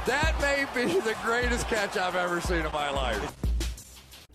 That may be the greatest catch I've ever seen in my life.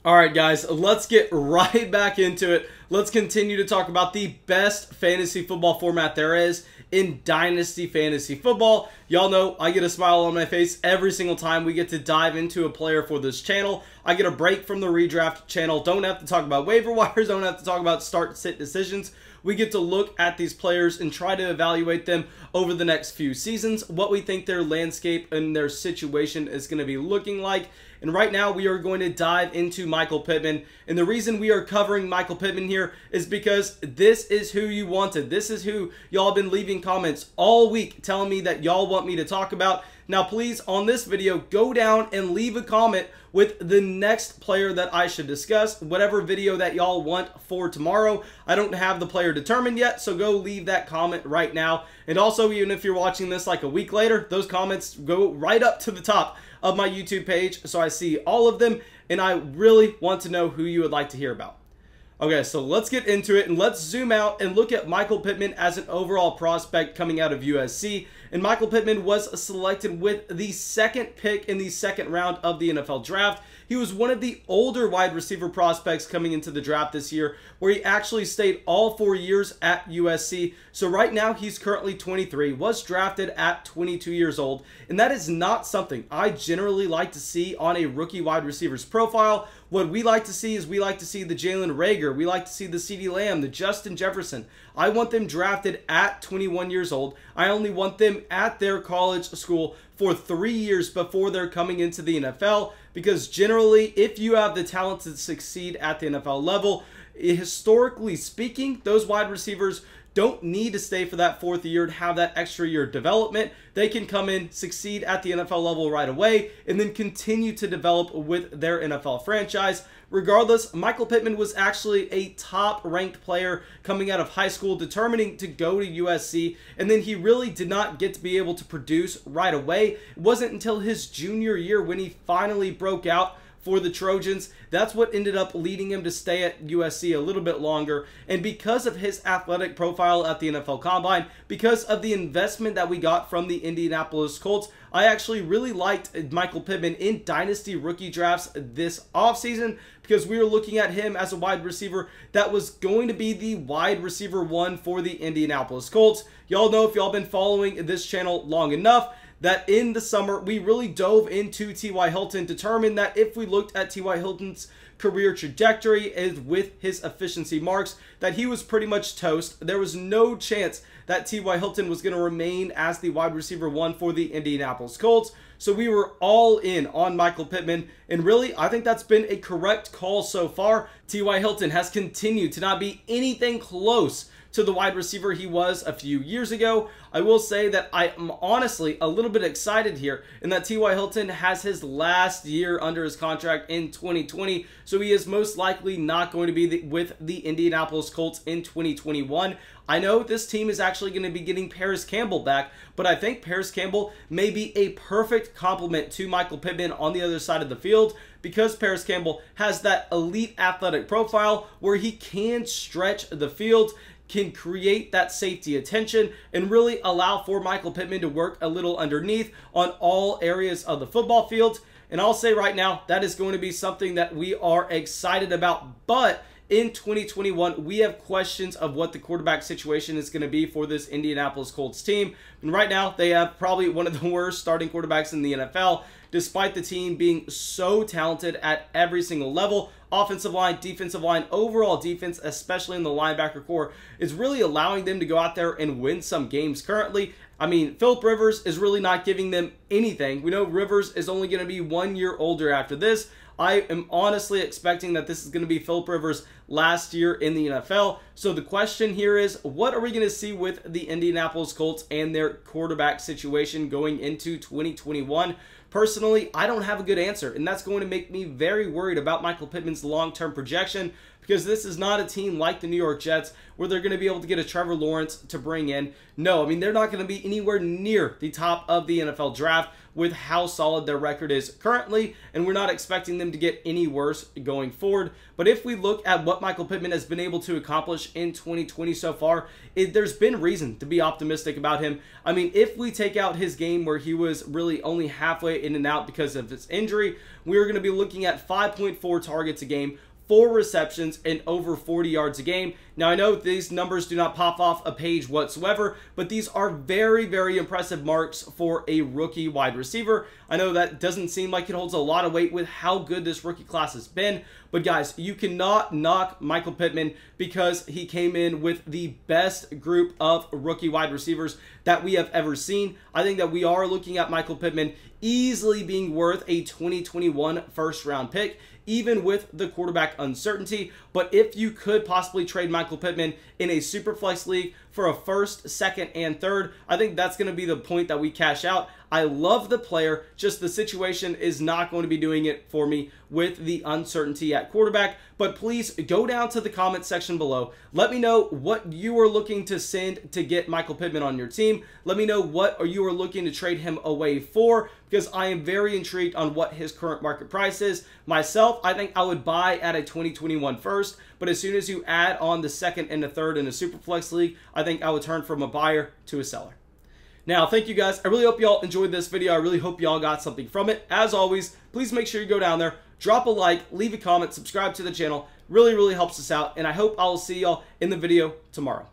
All right, guys, let's get right back into it. Let's continue to talk about the best fantasy football format there is in Dynasty Fantasy Football. Y'all know I get a smile on my face every single time we get to dive into a player for this channel. I get a break from the redraft channel. Don't have to talk about waiver wires. Don't have to talk about start-sit decisions. We get to look at these players and try to evaluate them over the next few seasons, what we think their landscape and their situation is going to be looking like. And right now we are going to dive into Michael Pittman. And the reason we are covering Michael Pittman here is because this is who you wanted. This is who y'all have been leaving comments all week telling me that y'all want me to talk about. Now please, on this video, go down and leave a comment with the next player that I should discuss, whatever video that y'all want for tomorrow. I don't have the player determined yet, so go leave that comment right now. And also, even if you're watching this like a week later, those comments go right up to the top of my YouTube page, so I see all of them, and I really want to know who you would like to hear about. Okay, so let's get into it, and let's zoom out and look at Michael Pittman as an overall prospect coming out of USC. And Michael Pittman was selected with the second pick in the second round of the NFL draft. He was one of the older wide receiver prospects coming into the draft this year, where he actually stayed all 4 years at USC. So right now he's currently 23, was drafted at 22 years old, and that is not something I generally like to see on a rookie wide receiver's profile. What we like to see is we like to see the Jalen Reagor, we like to see the CeeDee Lamb, the Justin Jefferson. I want them drafted at 21 years old. I only want them at their college school for 3 years before they're coming into the NFL, because generally, if you have the talent to succeed at the NFL level, historically speaking, those wide receivers don't need to stay for that fourth year to have that extra year of development. They can come in, succeed at the NFL level right away, and then continue to develop with their NFL franchise. Regardless, Michael Pittman was actually a top-ranked player coming out of high school, determining to go to USC, and then he really did not get to be able to produce right away. It wasn't until his junior year when he finally broke out for the Trojans. That's what ended up leading him to stay at USC a little bit longer. And because of his athletic profile at the NFL Combine, because of the investment that we got from the Indianapolis Colts, I actually really liked Michael Pittman in Dynasty rookie drafts this offseason, because we were looking at him as a wide receiver that was going to be the wide receiver one for the Indianapolis Colts. Y'all know, if y'all been following this channel long enough, that in the summer, we really dove into T.Y. Hilton, determined that if we looked at T.Y. Hilton's career trajectory is with his efficiency marks, that he was pretty much toast. There was no chance that T.Y. Hilton was going to remain as the wide receiver one for the Indianapolis Colts. So we were all in on Michael Pittman, and really, I think that's been a correct call so far. T.Y. Hilton has continued to not be anything close to the wide receiver he was a few years ago. I will say that I am honestly a little bit excited here in that T.Y. Hilton has his last year under his contract in 2020, so he is most likely not going to be with the Indianapolis Colts in 2021. I know this team is actually going to be getting Paris Campbell back, but I think Paris Campbell may be a perfect complement to Michael Pittman on the other side of the field, because Paris Campbell has that elite athletic profile where he can stretch the field, can create that safety attention, and really allow for Michael Pittman to work a little underneath on all areas of the football field. And I'll say right now, that is going to be something that we are excited about. But in 2021, we have questions of what the quarterback situation is going to be for this Indianapolis Colts team. And right now, they have probably one of the worst starting quarterbacks in the NFL, despite the team being so talented at every single level. Offensive line, defensive line, overall defense, especially in the linebacker core, is really allowing them to go out there and win some games currently. I mean, Philip Rivers is really not giving them anything. We know Rivers is only going to be 1 year older after this. I am honestly expecting that this is going to be Philip Rivers' last year in the NFL. So the question here is, what are we going to see with the Indianapolis Colts and their quarterback situation going into 2021? Personally, I don't have a good answer, and that's going to make me very worried about Michael Pittman's long-term projection because this is not a team like the New York Jets where they're going to be able to get a Trevor Lawrence to bring in. No, I mean, they're not going to be anywhere near the top of the NFL draft with how solid their record is currently, and we're not expecting them to get any worse going forward. But if we look at what Michael Pittman has been able to accomplish in 2020 so far, there's been reason to be optimistic about him. I mean, if we take out his game where he was really only halfway in and out because of his injury, we're going to be looking at 5.4 targets a game, 4 receptions, and over 40 yards a game. Now, I know these numbers do not pop off a page whatsoever, but these are very, very impressive marks for a rookie wide receiver. I know that doesn't seem like it holds a lot of weight with how good this rookie class has been, but guys, you cannot knock Michael Pittman because he came in with the best group of rookie wide receivers that we have ever seen. I think that we are looking at Michael Pittman easily being worth a 2021 first-round pick, even with the quarterback uncertainty. But if you could possibly trade Michael Pittman in a Superflex league for a first, second, and third, I think that's going to be the point that we cash out. I love the player, just the situation is not going to be doing it for me with the uncertainty at quarterback. But please go down to the comment section below. Let me know what you are looking to send to get Michael Pittman on your team. Let me know what you are looking to trade him away for, because I am very intrigued on what his current market price is. Myself, I think I would buy at a 2021 first, but as soon as you add on the second and the third in a Superflex league, I think I would turn from a buyer to a seller. Now, thank you guys. I really hope y'all enjoyed this video. I really hope y'all got something from it. As always, please make sure you go down there, drop a like, leave a comment, subscribe to the channel. Really, really helps us out, and I hope I'll see y'all in the video tomorrow.